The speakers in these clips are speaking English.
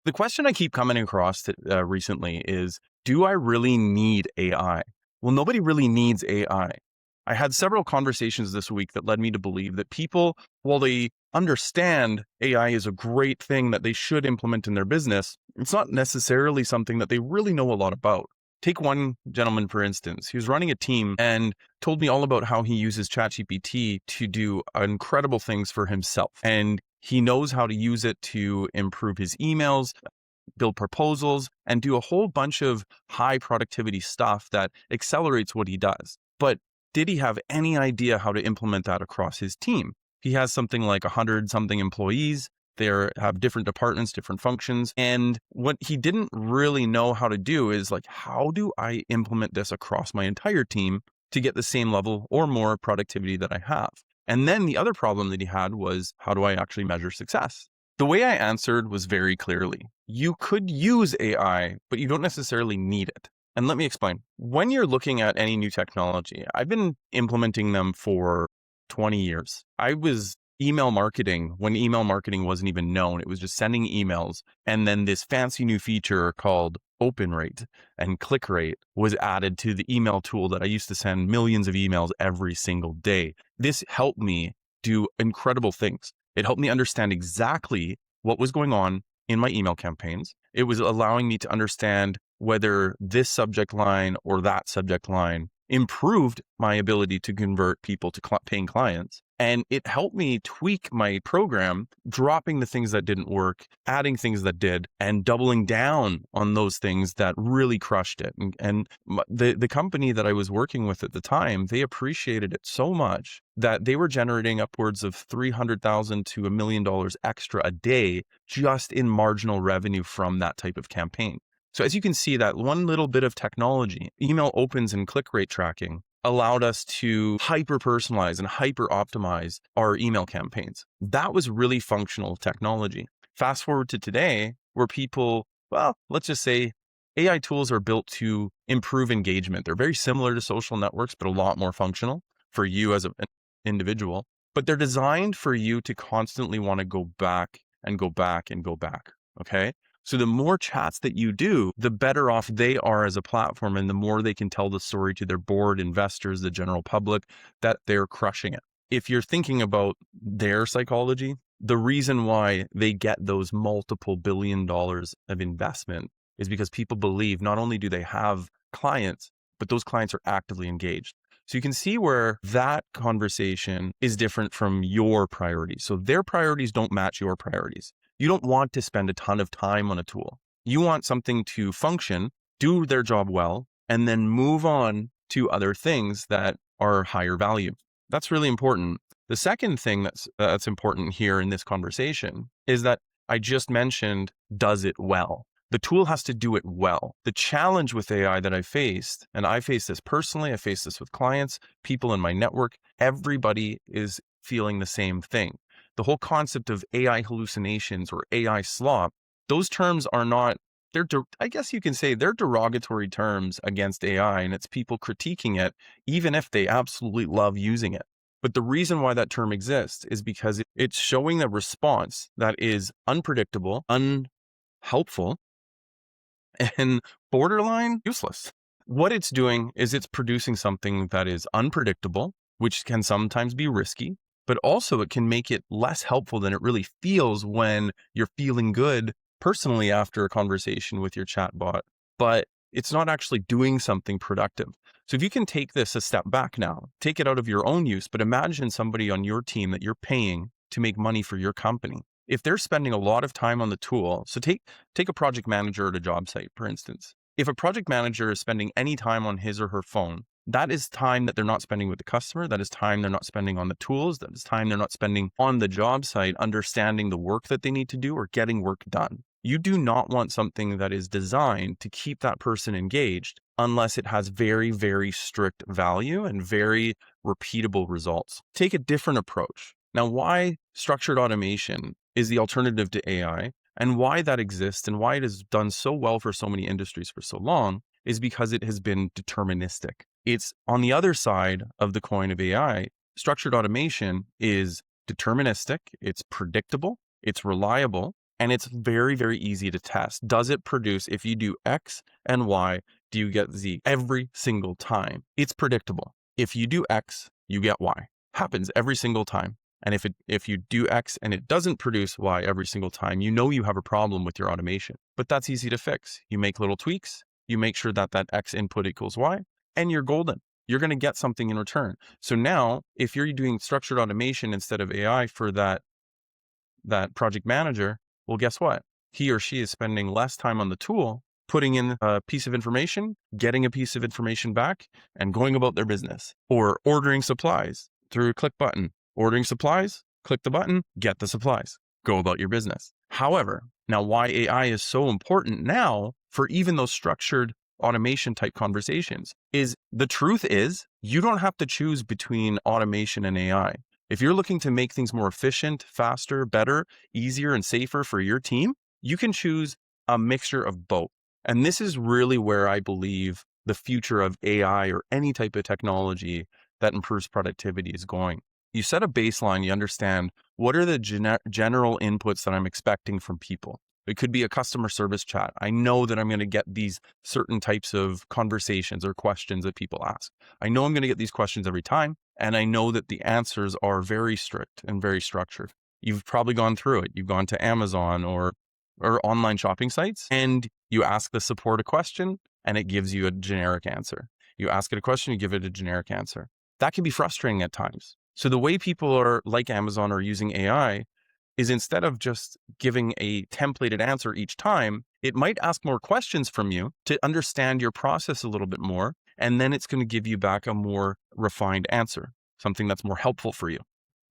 The question I keep coming across recently is, do I really need AI? Well, nobody really needs AI. I had several conversations this week that led me to believe that people, while they understand AI is a great thing that they should implement in their business, it's not necessarily something that they really know a lot about. Take one gentleman, for instance. He was running a team and told me all about how he uses ChatGPT to do incredible things for himself. And he knows how to use it to improve his emails, build proposals, and do a whole bunch of high productivity stuff that accelerates what he does. But did he have any idea how to implement that across his team? He has something like 100 something employees. They have different departments, different functions. And what he didn't really know how to do is like, how do I implement this across my entire team to get the same level or more productivity that I have? And then the other problem that he had was, how do I actually measure success? The way I answered was very clearly, you could use AI, but you don't necessarily need it. And let me explain. When you're looking at any new technology, I've been implementing them for 20 years. I was email marketing when email marketing wasn't even known. It was just sending emails. And then this fancy new feature called open rate and click rate was added to the email tool that I used to send millions of emails every single day. This helped me do incredible things. It helped me understand exactly what was going on in my email campaigns. It was allowing me to understand whether this subject line or that subject line improved my ability to convert people to paying clients. And it helped me tweak my program, dropping the things that didn't work, adding things that did, and doubling down on those things that really crushed it. And the company that I was working with at the time, they appreciated it so much that they were generating upwards of $300,000 to $1 million extra a day just in marginal revenue from that type of campaign. So as you can see, that one little bit of technology, email opens and click rate tracking, allowed us to hyper personalize and hyper optimize our email campaigns. That was really functional technology. Fast forward to today, where people, well, let's just say AI tools are built to improve engagement. They're very similar to social networks, but a lot more functional for you as an individual. But they're designed for you to constantly want to go back and go back and go back. Okay. So the more chats that you do, the better off they are as a platform, and the more they can tell the story to their board, investors, the general public, that they're crushing it. If you're thinking about their psychology, the reason why they get those multiple $1 billion of investment is because people believe not only do they have clients, but those clients are actively engaged. So you can see where that conversation is different from your priorities. So their priorities don't match your priorities. You don't want to spend a ton of time on a tool. You want something to function, do their job well, and then move on to other things that are higher value. That's really important. The second thing that's important here in this conversation is that I just mentioned, does it well? The tool has to do it well. The challenge with AI that I faced, and I face this personally, I face this with clients, people in my network, everybody is feeling the same thing. The whole concept of AI hallucinations or AI slop, those terms are not, I guess you can say they're derogatory terms against AI, and it's people critiquing it, even if they absolutely love using it. But the reason why that term exists is because it's showing a response that is unpredictable, unhelpful, and borderline useless. What it's doing is it's producing something that is unpredictable, which can sometimes be risky, but also it can make it less helpful than it really feels when you're feeling good personally after a conversation with your chatbot, but it's not actually doing something productive. So if you can take this a step back now, take it out of your own use, but imagine somebody on your team that you're paying to make money for your company. If they're spending a lot of time on the tool, so take a project manager at a job site, for instance. If a project manager is spending any time on his or her phone, that is time that they're not spending with the customer. That is time they're not spending on the tools. That is time they're not spending on the job site, understanding the work that they need to do or getting work done. You do not want something that is designed to keep that person engaged unless it has very, very strict value and very repeatable results. Take a different approach. Now, why structured automation is the alternative to AI and why that exists and why it has done so well for so many industries for so long is because it has been deterministic. It's on the other side of the coin of AI. Structured automation is deterministic, it's predictable, it's reliable, And it's very, very easy to test. Does it produce, if you do X and Y, do you get Z every single time? It's predictable. If you do X, you get Y. Happens every single time. And if you do X and it doesn't produce Y every single time, you know you have a problem with your automation. But that's easy to fix. You make little tweaks, you make sure that that X input equals Y, and you're golden. You're going to get something in return. So now, if you're doing structured automation instead of AI for that project manager, well, guess what? He or she is spending less time on the tool, putting in a piece of information, getting a piece of information back, and going about their business. Or ordering supplies through a click button. Ordering supplies, click the button, get the supplies, go about your business. However, now why AI is so important now for even those structured automation type conversations is the truth is you don't have to choose between automation and AI. If you're looking to make things more efficient, faster, better, easier, and safer for your team, you can choose a mixture of both. And this is really where I believe the future of AI or any type of technology that improves productivity is going. You set a baseline, you understand what are the general inputs that I'm expecting from people. It could be a customer service chat. I know that I'm going to get these certain types of conversations or questions that people ask. I know I'm going to get these questions every time. And I know that the answers are very strict and very structured. You've probably gone through it. You've gone to Amazon or online shopping sites and you ask the support a question and it gives you a generic answer. You ask it a question, you give it a generic answer. That can be frustrating at times. So the way people are like Amazon are using AI is instead of just giving a templated answer each time, it might ask more questions from you to understand your process a little bit more. And then it's going to give you back a more refined answer, something that's more helpful for you.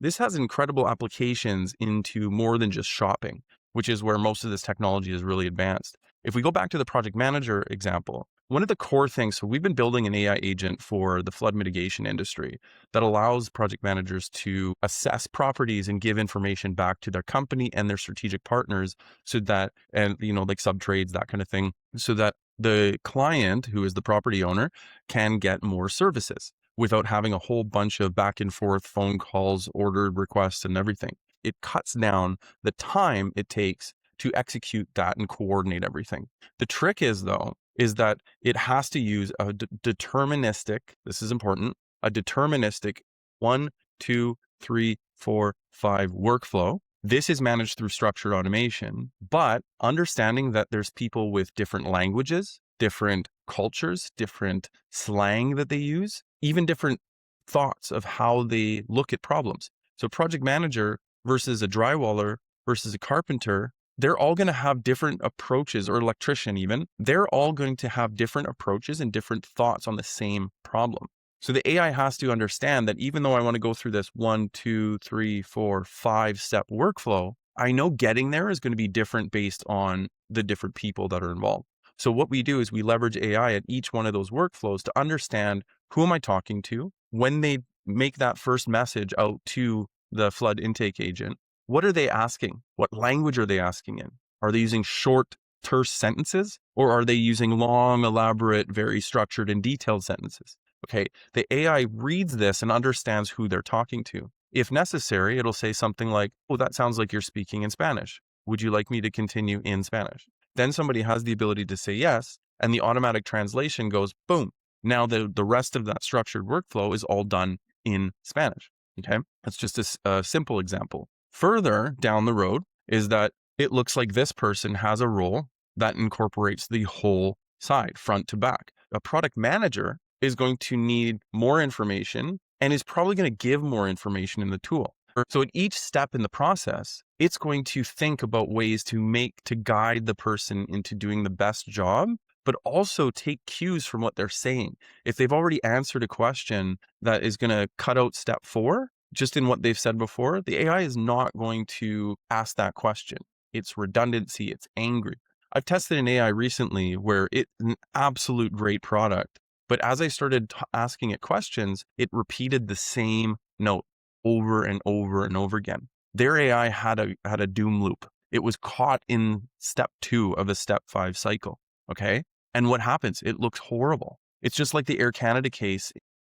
This has incredible applications into more than just shopping, which is where most of this technology is really advanced. If we go back to the project manager example, one of the core things, so we've been building an AI agent for the flood mitigation industry that allows project managers to assess properties and give information back to their company and their strategic partners so that, and like subtrades, that kind of thing, so that the client, who is the property owner, can get more services without having a whole bunch of back and forth phone calls, ordered requests, and everything. It cuts down the time it takes to execute that and coordinate everything. The trick is, though, is that it has to use a deterministic, this is important, a deterministic 1, 2, 3, 4, 5 workflow. This is managed through structured automation, but understanding that there's people with different languages, different cultures, different slang that they use, even different thoughts of how they look at problems. So project manager versus a drywaller versus a carpenter, they're all going to have different approaches, or electrician even. They're all going to have different approaches and different thoughts on the same problem. So the AI has to understand that even though I want to go through this 1, 2, 3, 4, 5 step workflow, I know getting there is going to be different based on the different people that are involved. So what we do is we leverage AI at each one of those workflows to understand who am I talking to when they make that first message out to the flood intake agent. What are they asking? What language are they asking in? Are they using short, terse sentences, or are they using long, elaborate, very structured and detailed sentences? Okay, the AI reads this and understands who they're talking to. If necessary, it'll say something like, oh, that sounds like you're speaking in Spanish. Would you like me to continue in Spanish? Then somebody has the ability to say yes, and the automatic translation goes, boom. Now the rest of that structured workflow is all done in Spanish. Okay, that's just a simple example. Further down the road is that it looks like this person has a role that incorporates the whole side, front to back. A product manager is going to need more information and is probably going to give more information in the tool. So at each step in the process, it's going to think about ways to guide the person into doing the best job, but also take cues from what they're saying. If they've already answered a question that is going to cut out step 4, just in what they've said before, the AI is not going to ask that question. It's redundancy, it's angry. I've tested an AI recently where it's an absolute great product, but as I started asking it questions, it repeated the same note over and over and over again. Their AI had a doom loop. It was caught in step 2 of a step 5 cycle. Okay. And what happens? It looks horrible. It's just like the Air Canada case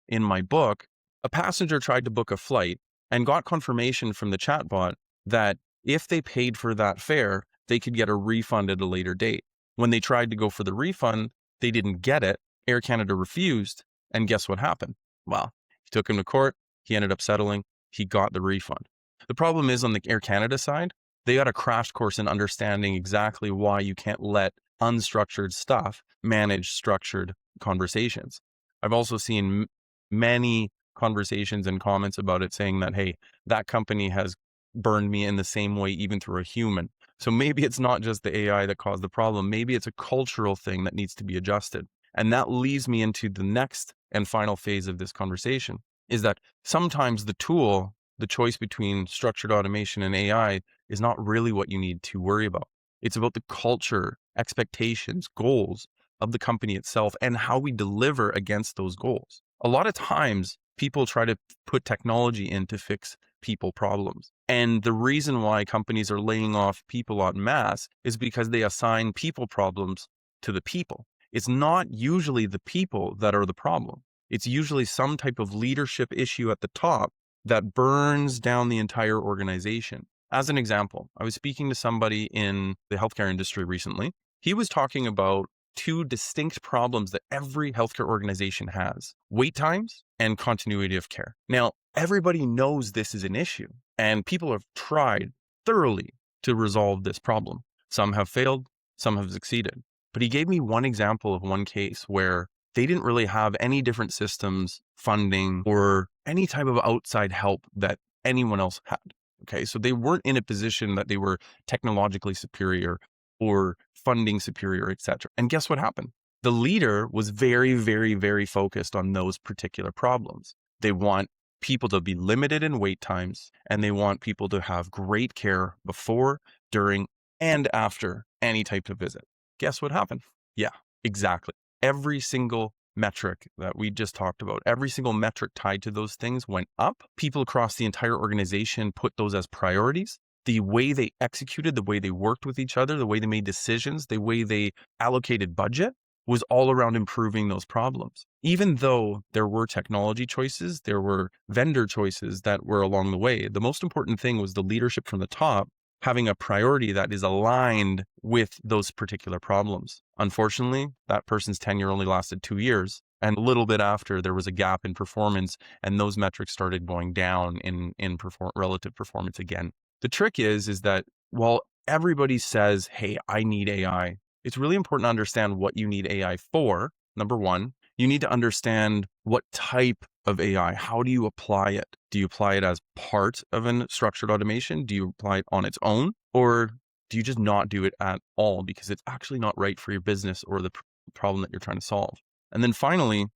in my book. A passenger tried to book a flight and got confirmation from the chatbot that if they paid for that fare, they could get a refund at a later date. When they tried to go for the refund, they didn't get it. Air Canada refused. And guess what happened? Well, he took him to court. He ended up settling. He got the refund. The problem is on the Air Canada side, they got a crash course in understanding exactly why you can't let unstructured stuff manage structured conversations. I've also seen many conversations and comments about it saying that, hey, that company has burned me in the same way, even through a human. So maybe it's not just the AI that caused the problem. Maybe it's a cultural thing that needs to be adjusted. And that leads me into the next and final phase of this conversation, is that sometimes the tool, the choice between structured automation and AI, is not really what you need to worry about. It's about the culture, expectations, goals of the company itself, and how we deliver against those goals. A lot of times, people try to put technology in to fix people problems. And the reason why companies are laying off people en masse is because they assign people problems to the people. It's not usually the people that are the problem. It's usually some type of leadership issue at the top that burns down the entire organization. As an example, I was speaking to somebody in the healthcare industry recently. He was talking about two distinct problems that every healthcare organization has: wait times and continuity of care. Now, everybody knows this is an issue, and people have tried thoroughly to resolve this problem. Some have failed, some have succeeded. But he gave me one example of one case where they didn't really have any different systems, funding, or any type of outside help that anyone else had. Okay, so they weren't in a position that they were technologically superior or funding superior, etc. And guess what happened? The leader was very, very, very focused on those particular problems. They want people to be limited in wait times, and they want people to have great care before, during, and after any type of visit. Guess what happened? Yeah, exactly. Every single metric that we just talked about, every single metric tied to those things went up. People across the entire organization put those as priorities. The way they executed, the way they worked with each other, the way they made decisions, the way they allocated budget was all around improving those problems. Even though there were technology choices, there were vendor choices that were along the way, the most important thing was the leadership from the top having a priority that is aligned with those particular problems. Unfortunately, that person's tenure only lasted 2 years. And a little bit after, there was a gap in performance, and those metrics started going down in relative performance again. The trick is that while everybody says, hey, I need AI, it's really important to understand what you need AI for. Number one, you need to understand what type of AI. How do you apply it? Do you apply it as part of a structured automation? Do you apply it on its own? Or do you just not do it at all because it's actually not right for your business or the problem that you're trying to solve? And then finally,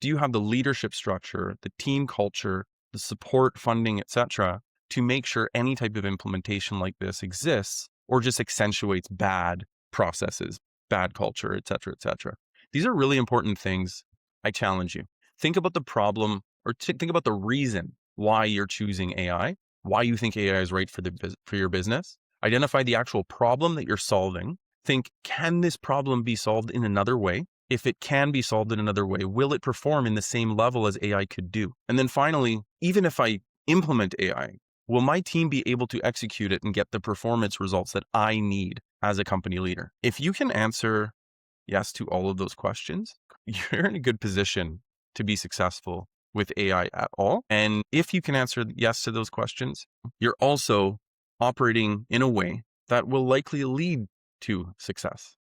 do you have the leadership structure, the team culture, the support, funding, etc., to make sure any type of implementation like this exists or just accentuates bad processes, bad culture, etc., etc.? These are really important things. I challenge you. Think about the problem, or think about the reason why you're choosing AI, why you think AI is right for your business. Identify the actual problem that you're solving. Think, can this problem be solved in another way? If it can be solved in another way, will it perform in the same level as AI could do? And then finally, even if I implement AI, will my team be able to execute it and get the performance results that I need as a company leader? If you can answer yes to all of those questions, you're in a good position to be successful with AI at all. And if you can answer yes to those questions, you're also operating in a way that will likely lead to success.